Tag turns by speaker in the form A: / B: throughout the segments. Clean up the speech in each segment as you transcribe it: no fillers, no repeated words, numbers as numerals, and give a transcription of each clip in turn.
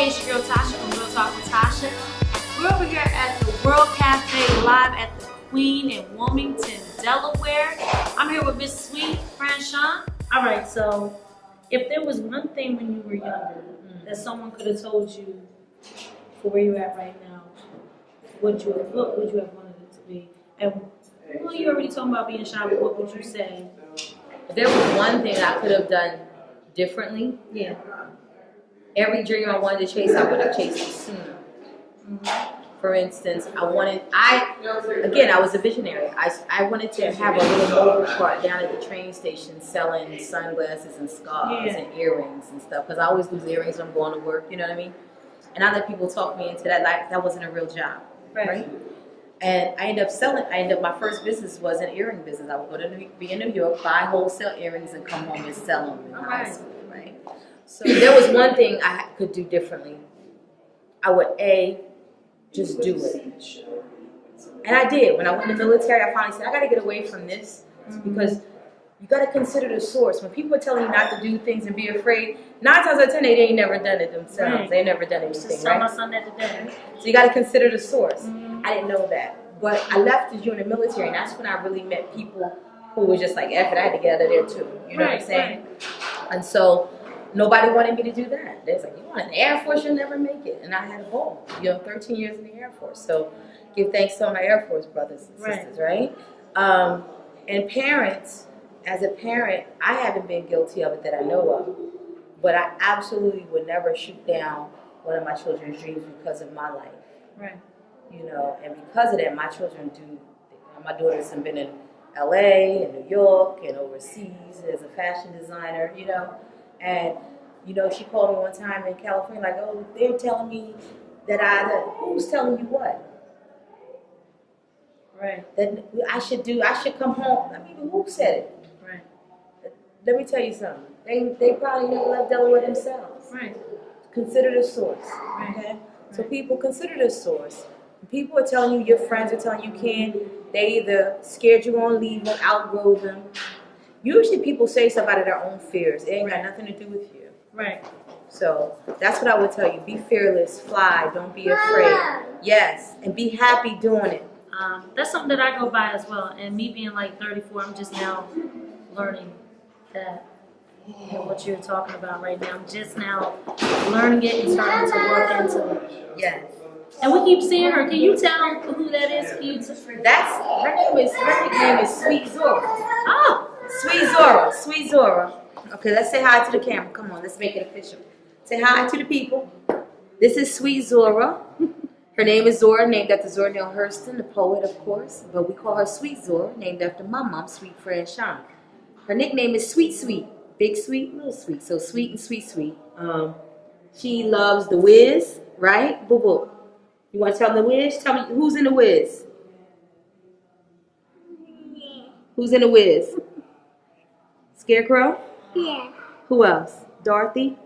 A: Hey, it's your girl Tasha from Real Talk with Tasha. We're over here at the World Cafe live at the Queen in Wilmington, Delaware. I'm here with Miss Suite Franchon. All right, so if there was one thing when you were younger that someone could have told you for where you're at right now, what would you have wanted it to be? And well, you already talking about being shy, but what would you say?
B: If there was one thing I could have done differently,
A: Yeah.
B: every dream I wanted to chase, I would have chased it sooner. For instance, I was a visionary. I wanted to have a little mobile cart down at the train station selling sunglasses and scarves and earrings and stuff, because I always lose earrings when I'm going to work, you know what I mean? And I let people talk me into that like that wasn't a real job, right? And I ended up my first business was an earring business. I would go to be in New York, buy wholesale earrings and come home and sell them in high school, right? So if there was one thing I could do differently, I would just do it. And I did. When I went in the military, I finally said, I got to get away from this because you got to consider the source. When people are telling you not to do things and be afraid, 9 times out of 10, they ain't never done it themselves. Right. They ain't never done anything,
A: just my son that today.
B: So you got to consider the source. I didn't know that. But I left as you in the military, and that's when I really met people who were just like, F it, I had to get out of there too. You know what I'm saying? And so nobody wanted me to do that. They was like, you want an Air Force, you'll never make it. And I had a goal, 13 years in the Air Force. So give thanks to all my Air Force brothers and sisters, right? And parents, as a parent, I haven't been guilty of it that I know of. But I absolutely would never shoot down one of my children's dreams because of my life. Right. You know, and because of that, my children my daughters have been in LA and New York and overseas as a fashion designer, you know. And, you know, she called me one time in California, like, oh, they're telling me that who's telling you what? Right. That I should come home. I mean, who said it? Right. Let me tell you something. They probably never left Delaware themselves. Right. Consider the source. Right. Okay? Right. So people consider the source. People are telling you, your friends are telling you can't. They either scared you're going to leave them, outgrow them. Usually people say stuff out of their own fears. It ain't got nothing to do with you. Right. So that's what I would tell you. Be fearless. Fly. Don't be afraid. Yes. And be happy doing it.
A: That's something that I go by as well. And me being like 34, I'm just now learning that. You know, what you're talking about right now. I'm just now learning it and starting to work into it. Yes. And we keep seeing her. Can you tell who that is?
B: Her name is Sweet Zora.
A: Oh,
B: Sweet Zora. Okay, let's say hi to the camera. Come on, let's make it official. Say hi to the people. This is Sweet Zora. Her name is Zora, named after Zora Neale Hurston, the poet, of course. But we call her Sweet Zora, named after my mom, Suite Franchon. Her nickname is Sweet. Big sweet, little sweet. So sweet and sweet. She loves The Wiz, right? Boo boo. You want to tell them The Wiz? Tell me who's in The Wiz. Who's in The Wiz? Scarecrow?
C: Yeah.
B: Who else? Dorothy?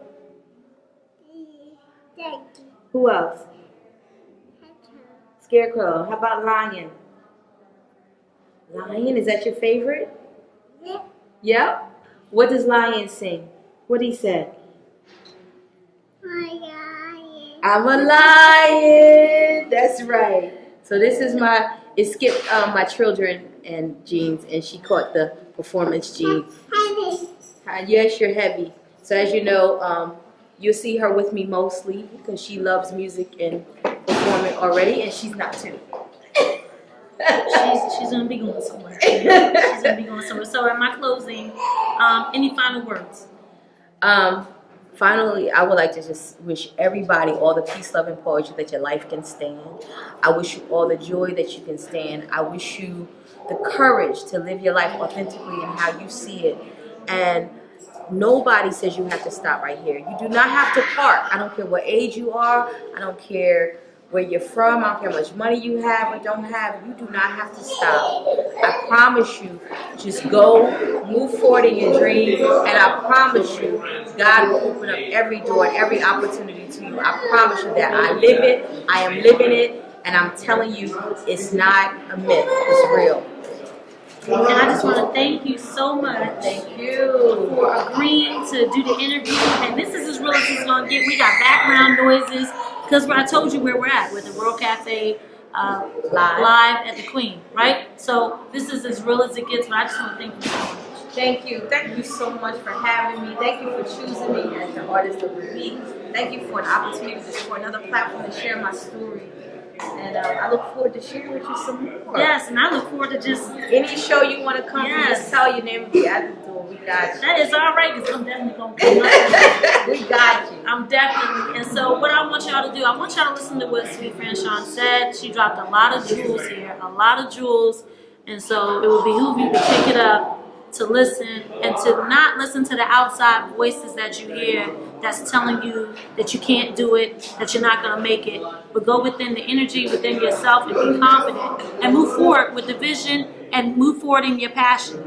B: Who else? Scarecrow. How about Lion? Lion, is that your favorite?
C: Yeah.
B: Yep. What does Lion sing? What he said? I'm a lion. That's right. So this is it skipped my children and jeans, and she caught the performance gene. Yes, you're heavy. So as you know, you'll see her with me mostly because she loves music and performing already, and she's not too.
A: She's gonna be going somewhere. So in my closing, any final words?
B: Finally, I would like to just wish everybody all the peace, love, and poetry that your life can stand. I wish you all the joy that you can stand. I wish you the courage to live your life authentically and how you see it. And nobody says you have to stop right here. You do not have to park. I don't care what age you are. I don't care where you're from. I don't care how much money you have or don't have. You do not have to stop. I promise you, just go, move forward in your dream, and I promise you, God will open up every door and every opportunity to you. I promise you that. I live it, I am living it, and I'm telling you, it's not a myth, it's real.
A: And I just want to thank you so much.
B: Thank you
A: for agreeing to do the interview. And this is as real as it's gonna get. We got background noises because I told you where we're at with the World Cafe live at the Queen, right? So this is as real as it gets. But I just want to thank you so much.
B: Thank you. Thank you so much for having me. Thank you for choosing me as the artist of the week. Thank you for an opportunity for another platform to share my story. And I look forward to sharing with you some more.
A: Yes, and I look forward to just
B: any show you want to come to, just tell your name and be at the door. We got you.
A: That is all right, because I'm definitely going to come.
B: We got you.
A: I'm definitely. And so what I want y'all to do, I want y'all to listen to what Suite Franchon said. She dropped a lot of jewels here, a lot of jewels. And so it will behoove you to pick it up, to listen, and to not listen to the outside voices that you hear that's telling you that you can't do it, that you're not going to make it, but go within the energy within yourself and be confident and move forward with the vision and move forward in your passion.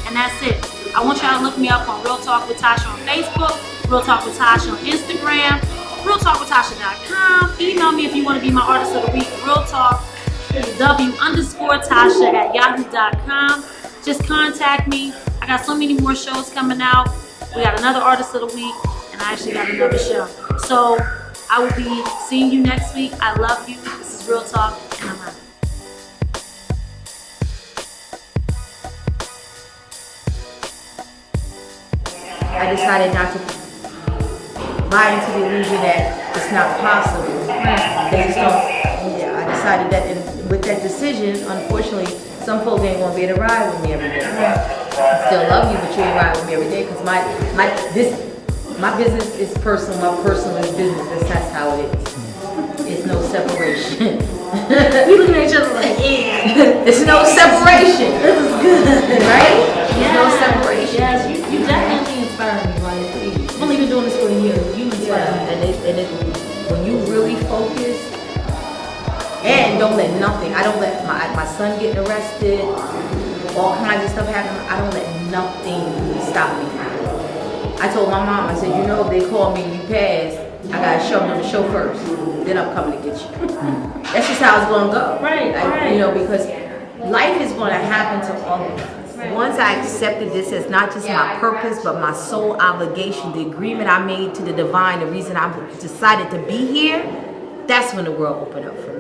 A: And that's it. I want y'all to look me up on Real Talk with Tasha on Facebook, Real Talk with Tasha on Instagram, realtalkwithtasha.com. Email me if you want to be my artist of the week, realtalkw_tasha@yahoo.com. Just contact me. I got so many more shows coming out. We got another artist of the week, and I actually got another show. So I will be seeing you next week. I love you. This is Real Talk, and I'm out.
B: I decided not to buy into the illusion that it's not possible. Based on, I decided that, and with that decision, unfortunately, some folks ain't gonna be able to ride with me every day. I still love you, but you ain't ride with me every day because my business is personal, my personal is business. That's how it is. It's no separation.
A: We looking at each other like, yeah.
B: There's no separation. This is good, right?
A: Yes.
B: No separation.
A: Yes, you definitely inspire me, Ryan. Please. I've only been doing this for a year. You inspire me.
B: And when you really focus, and don't let nothing, I don't let my son get arrested, all kinds of stuff happen. I don't let nothing stop me. I told my mom, I said, you know, if they call me and you pass, I gotta show them the show first. Then I'm coming to get you. That's just how it's gonna go.
A: Right.
B: You know, because life is gonna happen to all of us. Right. Once I accepted this as not just my purpose, but my sole obligation, the agreement I made to the divine, the reason I decided to be here, that's when the world opened up for me.